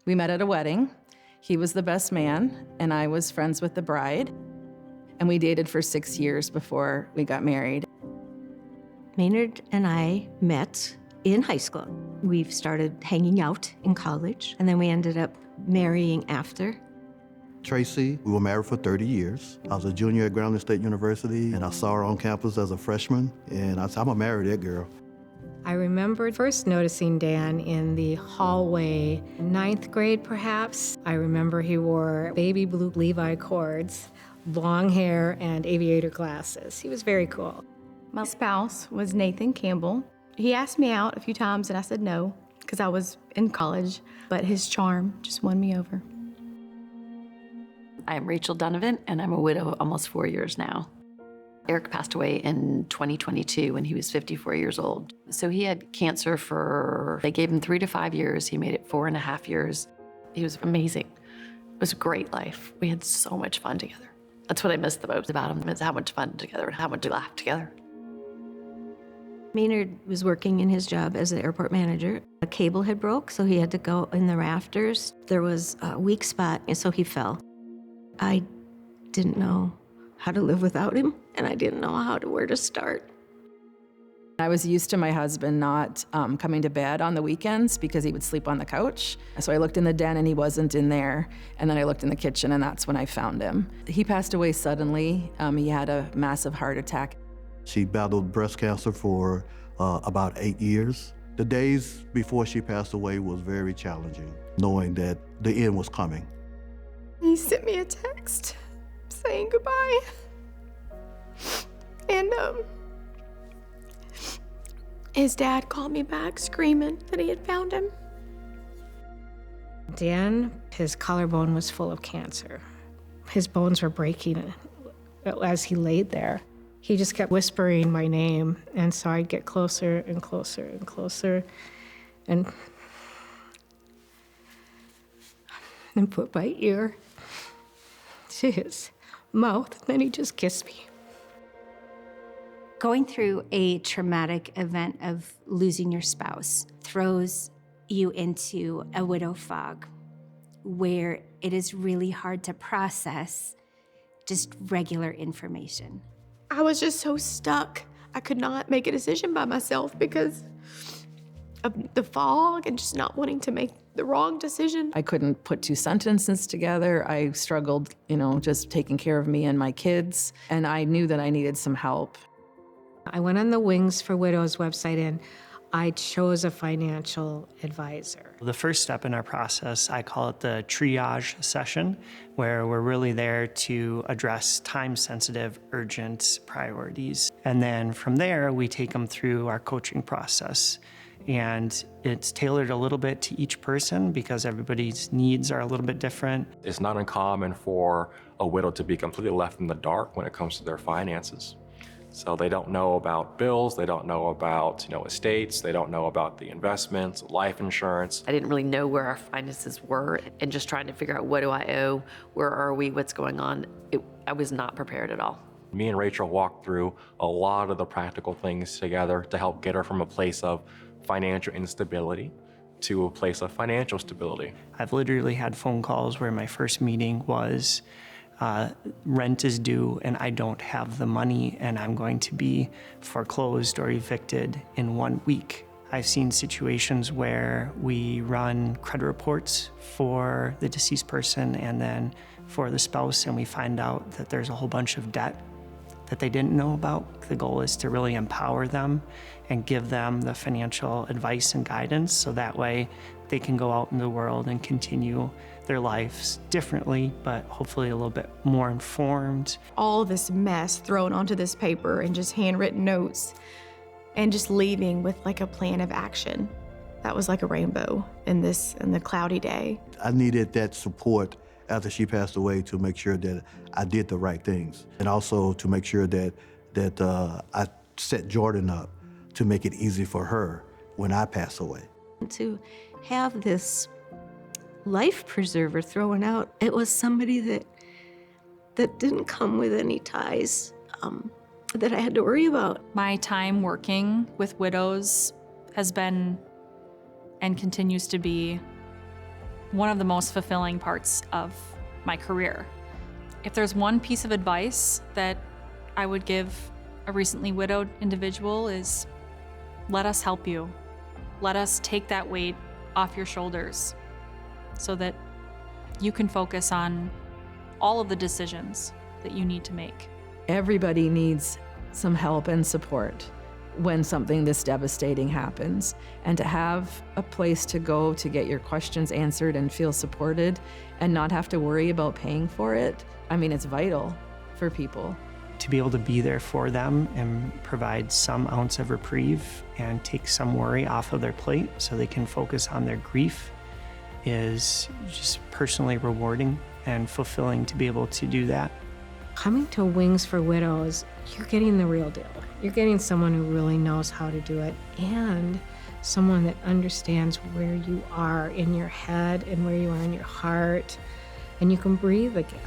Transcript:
We met at a wedding. He was the best man, and I was friends with the bride. And we dated for 6 years before we got married. Maynard and I met in high school. We've started hanging out in college, and then we ended up marrying after. Tracy, we were married for 30 years. I was a junior at Grambling State University, and I saw her on campus as a freshman, and I said, I'm gonna marry that girl. I remember first noticing Dan in the hallway, 9th grade perhaps. I remember he wore baby blue Levi cords, long hair, and aviator glasses. He was very cool. My spouse was Nathan Campbell. He asked me out a few times and I said no, because I was in college, but his charm just won me over. I'm Rachel Donovan, and I'm a widow almost 4 years now. Eric passed away in 2022 when he was 54 years old. So he had cancer they gave him 3 to 5 years. He made it 4.5 years. He was amazing. It was a great life. We had so much fun together. That's what I miss the most about him, is how much fun together and how much we laughed together. Maynard was working in his job as an airport manager. A cable had broke, so he had to go in the rafters. There was a weak spot, and so he fell. I didn't know how to live without him, and I didn't know where to start. I was used to my husband not coming to bed on the weekends because he would sleep on the couch. So I looked in the den and he wasn't in there. And then I looked in the kitchen and that's when I found him. He passed away suddenly. He had a massive heart attack. She battled breast cancer for about 8 years. The days before she passed away was very challenging, knowing that the end was coming. He sent me a text saying goodbye. And his dad called me back screaming that he had found him. Dan, his collarbone was full of cancer. His bones were breaking as he laid there. He just kept whispering my name, and so I'd get closer and closer and closer, and put my ear to his mouth, and then he just kissed me. Going through a traumatic event of losing your spouse throws you into a widow fog where it is really hard to process just regular information. I was just so stuck. I could not make a decision by myself because of the fog and just not wanting to make the wrong decision. I couldn't put 2 sentences together. I struggled, just taking care of me and my kids. And I knew that I needed some help. I went on the Wings for Widows website and I chose a financial advisor. The first step in our process, I call it the triage session, where we're really there to address time-sensitive, urgent priorities. And then from there, we take them through our coaching process. And it's tailored a little bit to each person because everybody's needs are a little bit different. It's not uncommon for a widow to be completely left in the dark when it comes to their finances. So they don't know about bills, they don't know about estates, they don't know about the investments, life insurance. I didn't really know where our finances were, and just trying to figure out, what do I owe, where are we, what's going on, I was not prepared at all. Me and Rachel walked through a lot of the practical things together to help get her from a place of financial instability to a place of financial stability. I've literally had phone calls where my first meeting was, rent is due and I don't have the money and I'm going to be foreclosed or evicted in 1 week. I've seen situations where we run credit reports for the deceased person and then for the spouse, and we find out that there's a whole bunch of debt that they didn't know about. The goal is to really empower them and give them the financial advice and guidance so that way they can go out in the world and continue their lives differently, but hopefully a little bit more informed. All this mess thrown onto this paper and just handwritten notes and just leaving with like a plan of action. That was like a rainbow in the cloudy day. I needed that support after she passed away to make sure that I did the right things, and also to make sure that I set Jordan up to make it easy for her when I pass away. To have this life preserver thrown out, it was somebody that didn't come with any ties that I had to worry about. My time working with widows has been and continues to be one of the most fulfilling parts of my career. If there's one piece of advice that I would give a recently widowed individual is, let us help you. Let us take that weight off your shoulders so that you can focus on all of the decisions that you need to make. Everybody needs some help and support when something this devastating happens. And to have a place to go to get your questions answered and feel supported and not have to worry about paying for it, I mean, it's vital for people. To be able to be there for them and provide some ounce of reprieve and take some worry off of their plate so they can focus on their grief is just personally rewarding and fulfilling to be able to do that. Coming to Wings for Widows, you're getting the real deal. You're getting someone who really knows how to do it and someone that understands where you are in your head and where you are in your heart, and you can breathe again.